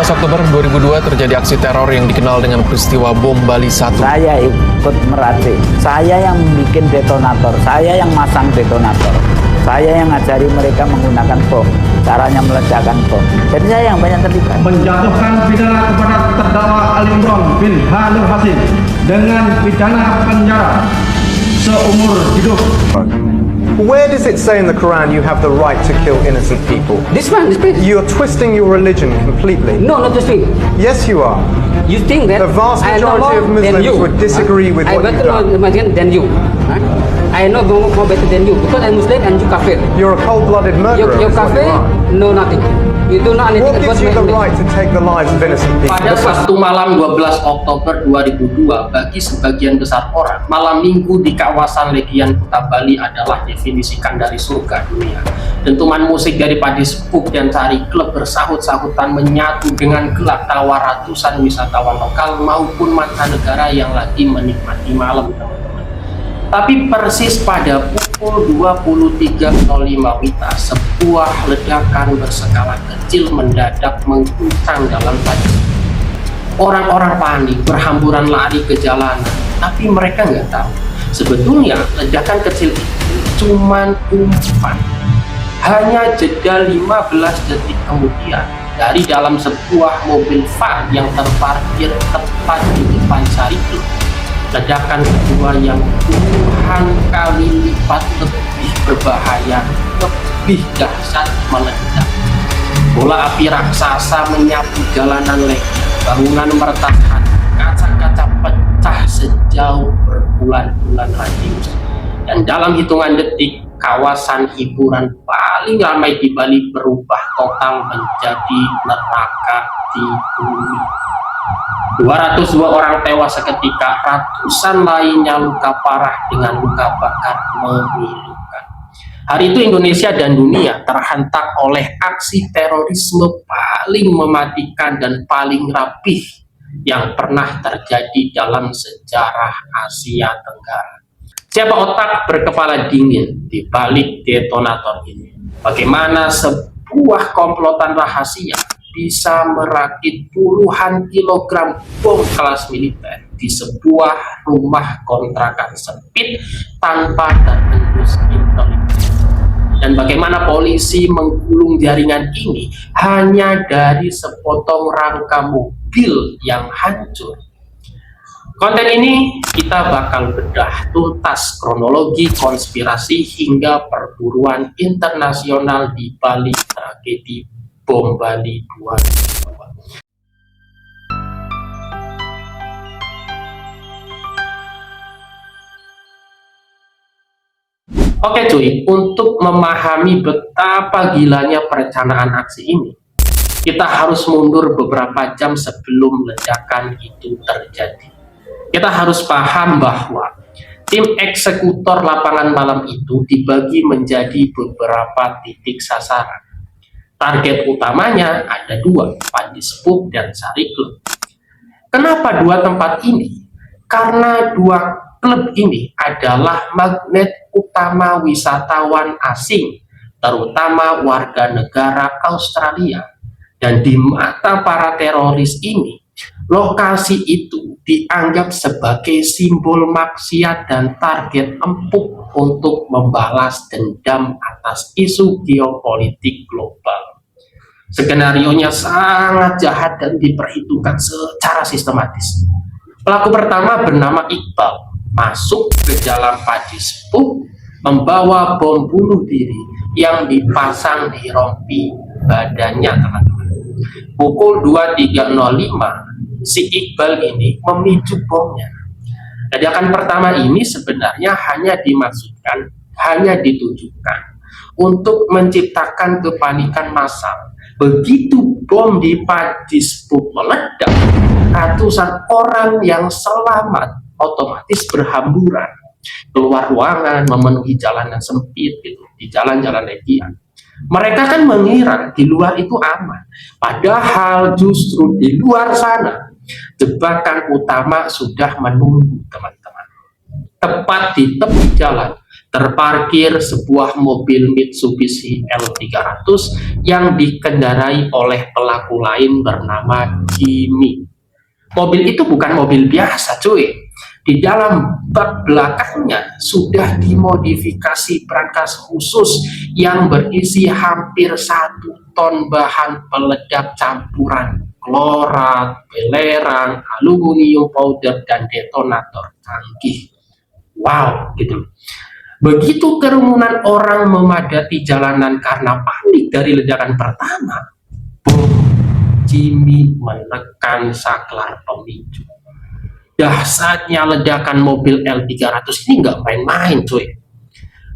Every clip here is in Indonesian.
11 Oktober 2002 terjadi aksi teror yang dikenal dengan peristiwa bom Bali 1. Saya ikut meracik, saya yang bikin detonator, saya yang masang detonator, saya yang ngajari mereka menggunakan bom, caranya meledakkan bom. Jadi saya yang banyak terlibat. Menjatuhkan pidana kepada terdakwa Ali Imron bin Hanur Hasim dengan pidana penjara seumur hidup. Where does it say in the Quran you have the right to kill innocent people? This page. You're twisting your religion completely. No, not this thing. Yes, you are. You think that The vast I know majority more of than Muslims you. would disagree with I what you've better know done. than you. I know more better than you because I'm Muslim and you kafir. You're a cold-blooded murderer. You is what kafir, you are. no nothing. You do not anything What about gives you the me. right to take the lives of innocent people? Pada Sabtu malam 12 Oktober 2002, bagi sebagian besar orang, malam minggu di kawasan Legian Kota Bali adalah definisikan dari surga dunia. Dentuman musik dari Padi Spook dan Cari Klub bersahut-sahutan menyatu dengan gelak tawa ratusan wisatawan lokal maupun mancanegara yang lagi menikmati malam. Tapi persis pada pukul 23.05 WITA, sebuah ledakan berskala kecil mendadak mengguncang dalam Padi. Orang-orang panik berhamburan lari ke jalanan, tapi mereka nggak tahu sebetulnya ledakan kecil itu cuman umpan. Hanya jeda 15 detik kemudian, dari dalam sebuah mobil van yang terparkir tepat di depan Cari Klub, ledakan kedua yang puluhan kali lipat lebih berbahaya, lebih dahsyat meledak. Bola api raksasa menyapu jalanan Legian, bangunan meretakan, kaca-kaca pecah sejauh berbulan-bulan radius. Dan dalam hitungan detik, kawasan hiburan paling ramai di Bali berubah total menjadi neraka di bumi. 202 orang tewas seketika, ratusan lainnya luka parah dengan luka bakar memilukan. Hari itu Indonesia dan dunia terhentak oleh aksi terorisme paling mematikan dan paling rapih yang pernah terjadi dalam sejarah Asia Tenggara. Siapa otak berkepala dingin di balik detonator ini? Bagaimana sebuah komplotan rahasia bisa merakit puluhan kilogram bom kelas militer di sebuah rumah kontrakan sempit tanpa terendus intelijen? Dan bagaimana polisi menggulung jaringan ini hanya dari sepotong rangka mobil yang hancur? Konten ini kita bakal bedah tuntas kronologi konspirasi hingga perburuan internasional di balik tragedi bom Bali 2002. Oke cuy, untuk memahami betapa gilanya perencanaan aksi ini, kita harus mundur beberapa jam sebelum ledakan itu terjadi. Kita harus paham bahwa tim eksekutor lapangan malam itu dibagi menjadi beberapa titik sasaran. Target utamanya ada dua, Padi Spook dan Cari Klub. Kenapa dua tempat ini? Karena dua klub ini adalah magnet utama wisatawan asing, terutama warga negara Australia. Dan di mata para teroris ini, lokasi itu dianggap sebagai simbol maksiat dan target empuk untuk membalas dendam atas isu geopolitik global. Skenarionya sangat jahat dan diperhitungkan secara sistematis. Pelaku pertama bernama Iqbal, masuk ke dalam Padi Spook membawa bom bunuh diri yang dipasang di rompi badannya, teman-teman. Pukul 23.05 si Iqbal ini memicu bomnya. Ledakan pertama ini sebenarnya hanya ditujukan untuk menciptakan kepanikan massal. Begitu bom di Padi Spook meledak, ratusan orang yang selamat otomatis berhamburan keluar ruangan, memenuhi jalanan sempit gitu, di jalan-jalan Legian. Mereka kan mengira di luar itu aman, padahal justru di luar sana jebakan utama sudah menunggu, teman-teman. Tepat di tepi jalan, terparkir sebuah mobil Mitsubishi L300 yang dikendarai oleh pelaku lain bernama Jimmy. Mobil itu bukan mobil biasa, cuy. Di dalam bak belakangnya sudah dimodifikasi brankas khusus yang berisi hampir 1 ton bahan peledak campuran klorat, belerang, aluminium powder, dan detonator canggih. Wow, gitu. Begitu kerumunan orang memadati jalanan karena panik dari ledakan pertama, boom, Jimmy menekan saklar pemicu. Dahsyatnya ledakan mobil L300 ini nggak main-main, cuy.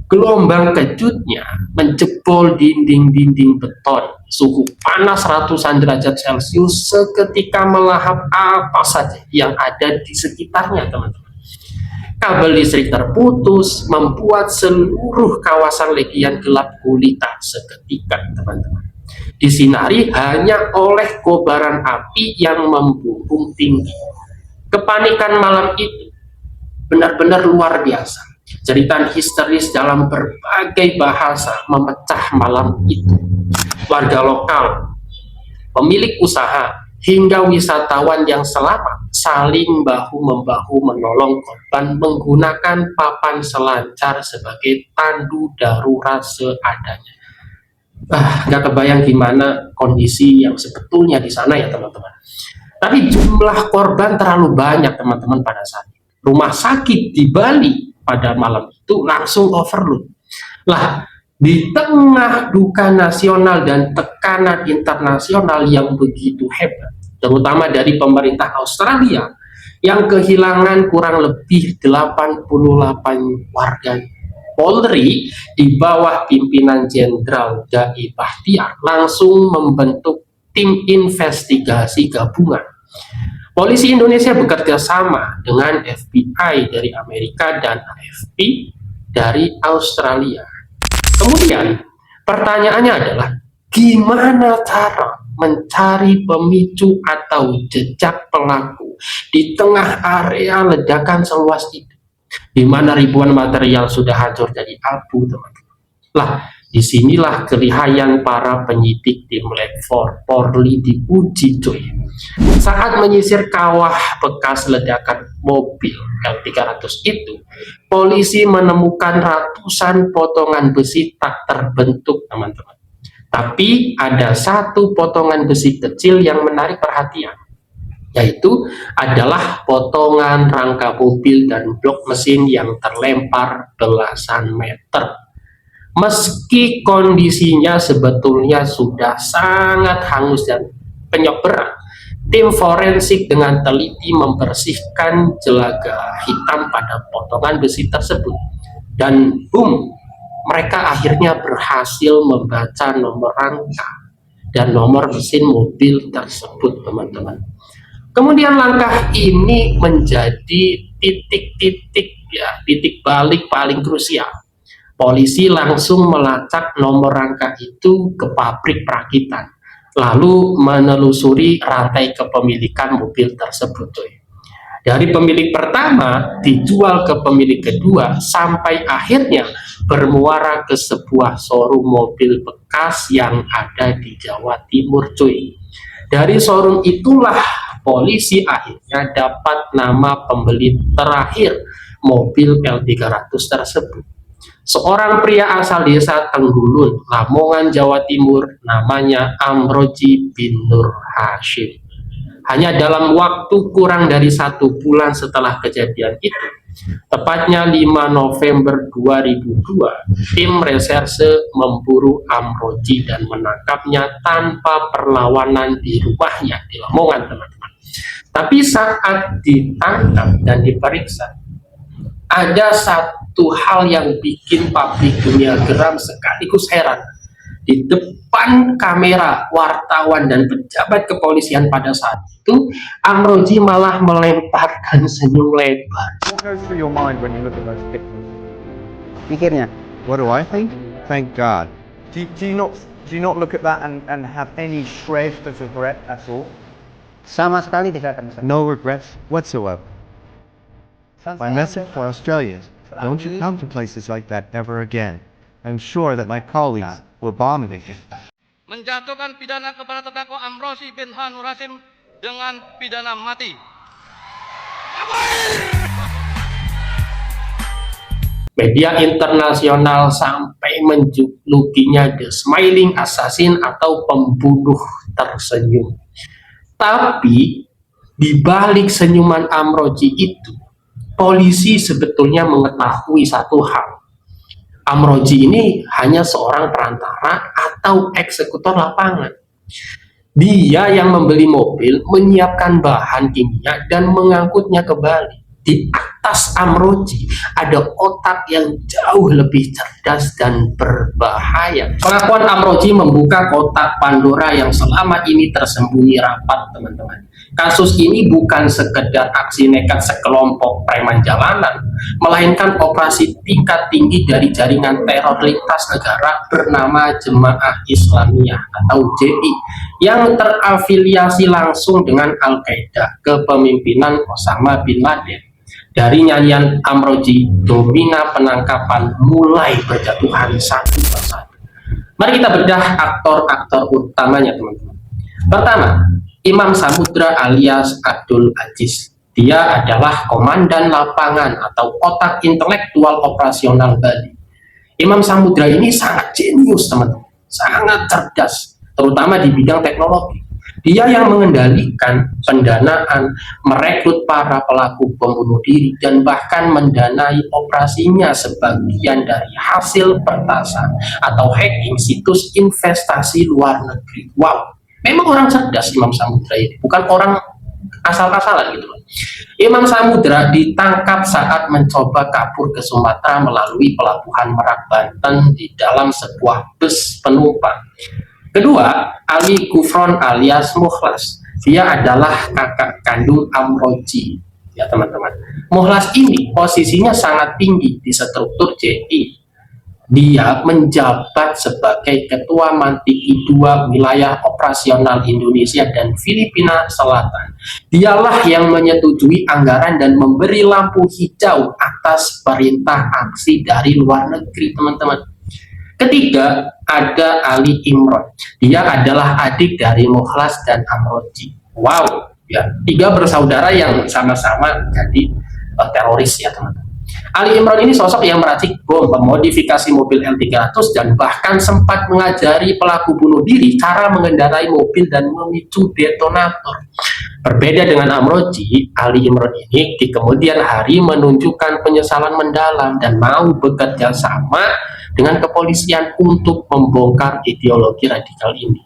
Gelombang kejutnya menjebol dinding-dinding beton. Suhu panas ratusan derajat Celcius seketika melahap apa saja yang ada di sekitarnya, teman-teman. Kabel listrik terputus, membuat seluruh kawasan Legian gelap gulita seketika, teman-teman. Disinari hanya oleh kobaran api yang membumbung tinggi. Kepanikan malam itu benar-benar luar biasa. Jeritan histeris dalam berbagai bahasa memecah malam itu. Warga lokal, pemilik usaha, hingga wisatawan yang selamat saling bahu-membahu menolong korban menggunakan papan selancar sebagai tandu darurat seadanya. Nggak kebayang gimana kondisi yang sebetulnya di sana ya, teman-teman. Tapi jumlah korban terlalu banyak, teman-teman, pada saat itu. Rumah sakit di Bali pada malam itu langsung overload. Lah, di tengah duka nasional dan tekanan internasional yang begitu hebat, terutama dari pemerintah Australia yang kehilangan kurang lebih 88 warga, Polri di bawah pimpinan Jenderal Dai Bahtiar langsung membentuk tim investigasi gabungan. Polisi Indonesia bekerja sama dengan FBI dari Amerika dan AFP dari Australia. Kemudian pertanyaannya adalah, gimana cara mencari pemicu atau jejak pelaku di tengah area ledakan seluas itu, di mana ribuan material sudah hancur jadi abu, teman-teman. Lah, disinilah kelihayan para penyidik tim Lab 4 Polri diuji, cuy. Saat menyisir kawah bekas ledakan mobil L300 itu, polisi menemukan ratusan potongan besi tak terbentuk, teman-teman. Tapi ada satu potongan besi kecil yang menarik perhatian, yaitu adalah potongan rangka mobil dan blok mesin yang terlempar belasan meter. Meski kondisinya sebetulnya sudah sangat hangus dan penyok berat, tim forensik dengan teliti membersihkan jelaga hitam pada potongan besi tersebut. Dan boom, mereka akhirnya berhasil membaca nomor rangka dan nomor mesin mobil tersebut, teman-teman. Kemudian langkah ini menjadi titik balik paling krusial. Polisi langsung melacak nomor rangka itu ke pabrik perakitan, lalu menelusuri rantai kepemilikan mobil tersebut, cuy. Dari pemilik pertama dijual ke pemilik kedua sampai akhirnya bermuara ke sebuah showroom mobil bekas yang ada di Jawa Timur, cuy. Dari showroom itulah polisi akhirnya dapat nama pembeli terakhir mobil L300 tersebut. Seorang pria asal desa Tenggulun, Lamongan, Jawa Timur, namanya Amroji bin Nur Hashim. Hanya dalam waktu kurang dari 1 bulan setelah kejadian itu, tepatnya 5 November 2002, tim reserse memburu Amroji dan menangkapnya tanpa perlawanan di rumahnya di Lamongan, teman-teman. Tapi saat ditangkap dan diperiksa, ada satu hal yang bikin publik dunia geram sekaligus heran. Di depan kamera wartawan dan pejabat kepolisian pada saat itu, Amroji malah melemparkan senyum lebar. What goes through your mind when you look at those pictures? Pikirnya, What do I think? Thank God. Do you not look at that and have any shred of regret at all? sama sekali tidak akan bisa. No regrets whatsoever. My message for Australians: Don't you come to places like that ever again. I'm sure that my colleagues will abominate it. Menjatuhkan pidana kepada terdakwa Amrozi bin Hanur Hasim dengan pidana mati. Media internasional sampai menjulukinya The Smiling Assassin atau pembunuh tersenyum. Tapi di balik senyuman Amrozi itu, polisi sebetulnya mengetahui satu hal. Amrozi ini hanya seorang perantara atau eksekutor lapangan. Dia yang membeli mobil, menyiapkan bahan kimia, dan mengangkutnya ke Bali. Di atas Amrozi ada otak yang jauh lebih cerdas dan berbahaya. Pengakuan Amrozi membuka kotak Pandora yang selama ini tersembunyi rapat, teman-teman. Kasus ini bukan sekedar aksi nekat sekelompok preman jalanan, melainkan operasi tingkat tinggi dari jaringan teror lintas negara bernama Jemaah Islamiyah atau JI yang terafiliasi langsung dengan Al-Qaeda kepemimpinan Osama bin Laden. Dari nyanyian Amrozi, domina penangkapan mulai berjatuhan satu persatu. Mari kita bedah aktor-aktor utamanya, teman-teman. Pertama, Imam Samudra alias Abdul Aziz. Dia adalah komandan lapangan atau otak intelektual operasional Bali. Imam Samudra ini sangat jenius, teman-teman. Sangat cerdas, terutama di bidang teknologi. Dia yang mengendalikan pendanaan, merekrut para pelaku pembunuh diri, dan bahkan mendanai operasinya sebagian dari hasil pertasan atau hacking situs investasi luar negeri. Wow, memang orang cerdas Imam Samudra ini, bukan orang asal-asalan gitu. Imam Samudra ditangkap saat mencoba kabur ke Sumatera melalui pelabuhan Merak, Banten di dalam sebuah bus penumpang. Kedua, Ali Gufron alias Mukhlas. Dia adalah kakak kandung Amrozi. Ya teman-teman, Mukhlas ini posisinya sangat tinggi di struktur JI. Dia menjabat sebagai Ketua Mantiki II Wilayah Operasional Indonesia dan Filipina Selatan. Dialah yang menyetujui anggaran dan memberi lampu hijau atas perintah aksi dari luar negeri, teman-teman. Ketiga, ada Ali Imron. Dia adalah adik dari Mukhlas dan Amrozi. Wow, ya, tiga bersaudara yang sama-sama jadi teroris ya, teman-teman. Ali Imron ini sosok yang meracik bom, memodifikasi mobil L300, dan bahkan sempat mengajari pelaku bunuh diri cara mengendarai mobil dan memicu detonator. Berbeda dengan Amrozi, Ali Imron ini di kemudian hari menunjukkan penyesalan mendalam dan mau bekerja sama dengan kepolisian untuk membongkar ideologi radikal ini.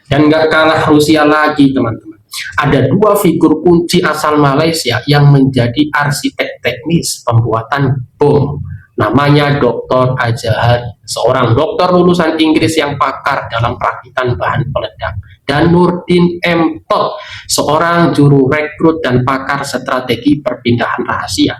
Dan nggak kalah Rusia lagi, teman-teman. Ada dua figur kunci asal Malaysia yang menjadi arsitek teknis pembuatan bom. Namanya Dr. Azhari, seorang dokter lulusan Inggris yang pakar dalam perakitan bahan peledak. Dan Nurdin M. Todd, seorang juru rekrut dan pakar strategi perpindahan rahasia.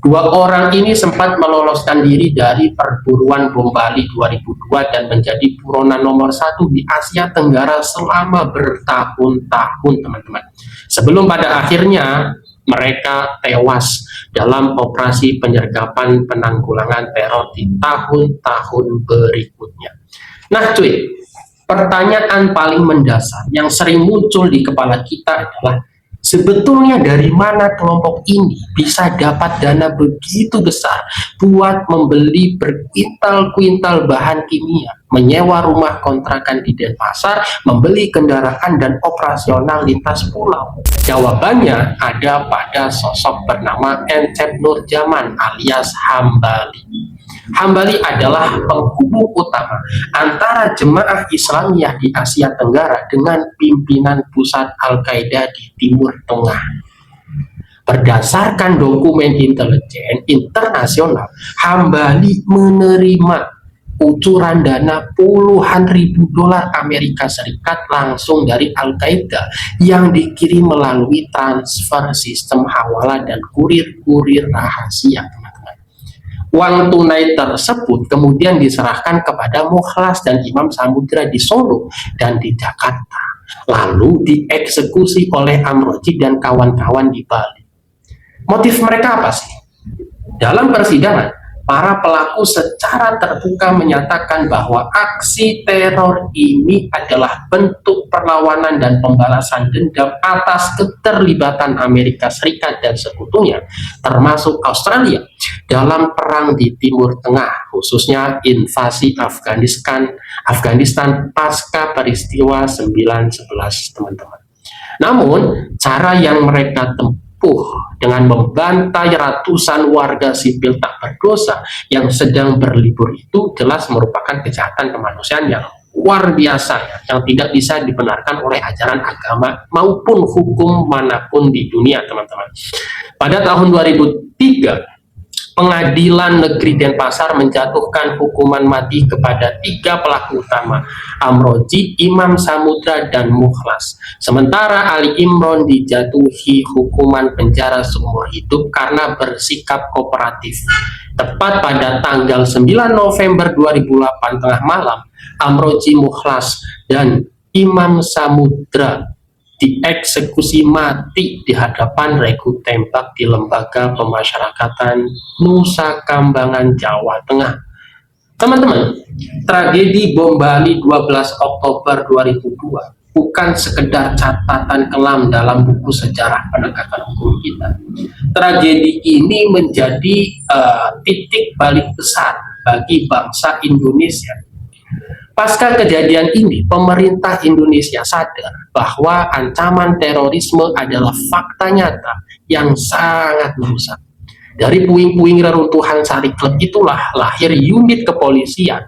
Dua orang ini sempat meloloskan diri dari perburuan bom Bali 2002 dan menjadi buronan nomor 1 di Asia Tenggara selama bertahun-tahun, teman-teman. Sebelum pada akhirnya mereka tewas dalam operasi penyergapan penanggulangan teror di tahun-tahun berikutnya. Nah cuy, pertanyaan paling mendasar yang sering muncul di kepala kita adalah, sebetulnya dari mana kelompok ini bisa dapat dana begitu besar buat membeli berkuintal-kuintal bahan kimia, menyewa rumah kontrakan di Denpasar, membeli kendaraan dan operasional lintas pulau? Jawabannya ada pada sosok bernama Encep Nurjaman alias Hambali. Hambali adalah penghubung utama antara Jemaah Islamiyah di Asia Tenggara dengan pimpinan pusat Al-Qaeda di Timur Tengah. Berdasarkan dokumen intelijen internasional, Hambali menerima kucuran dana puluhan ribu dolar Amerika Serikat langsung dari Al-Qaeda yang dikirim melalui transfer sistem hawala dan kurir-kurir rahasia. Uang tunai tersebut kemudian diserahkan kepada Mukhlas dan Imam Samudra di Solo dan di Jakarta, lalu dieksekusi oleh Amrozi dan kawan-kawan di Bali. Motif mereka apa sih? Dalam persidangan, para pelaku secara terbuka menyatakan bahwa aksi teror ini adalah bentuk perlawanan dan pembalasan dendam atas keterlibatan Amerika Serikat dan sekutunya, termasuk Australia, dalam perang di Timur Tengah, khususnya invasi Afghanistan pasca peristiwa 9/11, teman-teman. Namun, cara yang mereka tempuh dengan membantai ratusan warga sipil tak berdosa yang sedang berlibur itu jelas merupakan kejahatan kemanusiaan yang luar biasa, ya, yang tidak bisa dibenarkan oleh ajaran agama maupun hukum manapun di dunia, teman-teman. Pada tahun 2003, Pengadilan Negeri Denpasar menjatuhkan hukuman mati kepada 3 pelaku utama, Amrozi, Imam Samudra, dan Mukhlas. Sementara Ali Imron dijatuhi hukuman penjara seumur hidup karena bersikap kooperatif. Tepat pada tanggal 9 November 2008 tengah malam, Amrozi, Mukhlas, dan Imam Samudra dieksekusi mati di hadapan regu tembak di Lembaga Pemasyarakatan Nusa Kambangan, Jawa Tengah. Teman-teman, tragedi bom Bali 12 Oktober 2002 bukan sekedar catatan kelam dalam buku sejarah penegakan hukum kita. Tragedi ini menjadi titik balik besar bagi bangsa Indonesia. Pasca kejadian ini, pemerintah Indonesia sadar bahwa ancaman terorisme adalah fakta nyata yang sangat merusak. Dari puing-puing reruntuhan Sari Klep itulah lahir unit kepolisian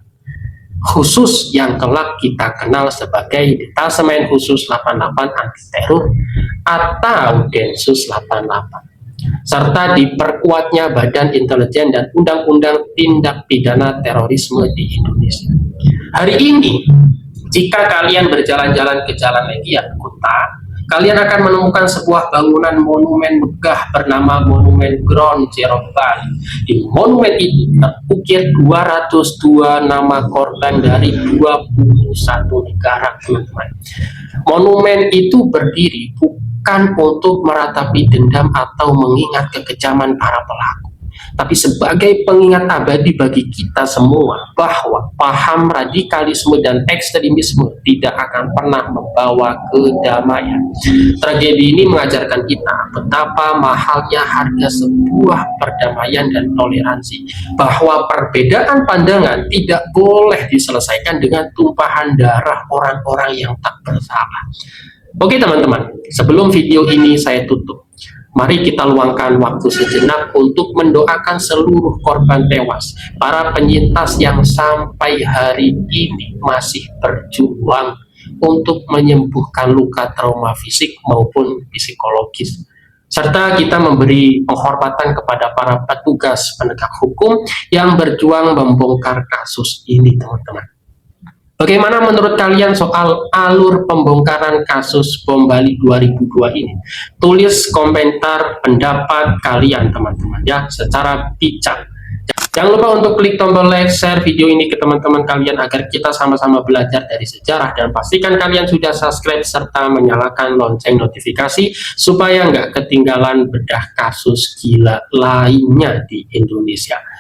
khusus yang kelak kita kenal sebagai Detasemen Khusus 88 Anti Teror atau Densus 88. Serta diperkuatnya Badan Intelijen dan Undang-Undang Tindak Pidana Terorisme di Indonesia. Hari ini, jika kalian berjalan-jalan ke Jalan Legian, Kuta, kalian akan menemukan sebuah bangunan monumen megah bernama Monumen Ground Zero Bali. Di monumen itu terukir 202 nama korban dari 21 negara, teman-teman. Monumen itu berdiri bukan untuk meratapi dendam atau mengingat kekejaman para pelaku, tapi sebagai pengingat abadi bagi kita semua bahwa paham radikalisme dan ekstremisme tidak akan pernah membawa kedamaian. Tragedi ini mengajarkan kita betapa mahalnya harga sebuah perdamaian dan toleransi, bahwa perbedaan pandangan tidak boleh diselesaikan dengan tumpahan darah orang-orang yang tak bersalah. Oke teman-teman, sebelum video ini saya tutup, mari kita luangkan waktu sejenak untuk mendoakan seluruh korban tewas, para penyintas yang sampai hari ini masih berjuang untuk menyembuhkan luka trauma fisik maupun psikologis. Serta kita memberi penghormatan kepada para petugas penegak hukum yang berjuang membongkar kasus ini, teman-teman. Bagaimana menurut kalian soal alur pembongkaran kasus bom Bali 2002 ini? Tulis komentar pendapat kalian, teman-teman, ya, secara bijak. Jangan lupa untuk klik tombol like, share video ini ke teman-teman kalian agar kita sama-sama belajar dari sejarah, dan pastikan kalian sudah subscribe serta menyalakan lonceng notifikasi supaya nggak ketinggalan bedah kasus gila lainnya di Indonesia.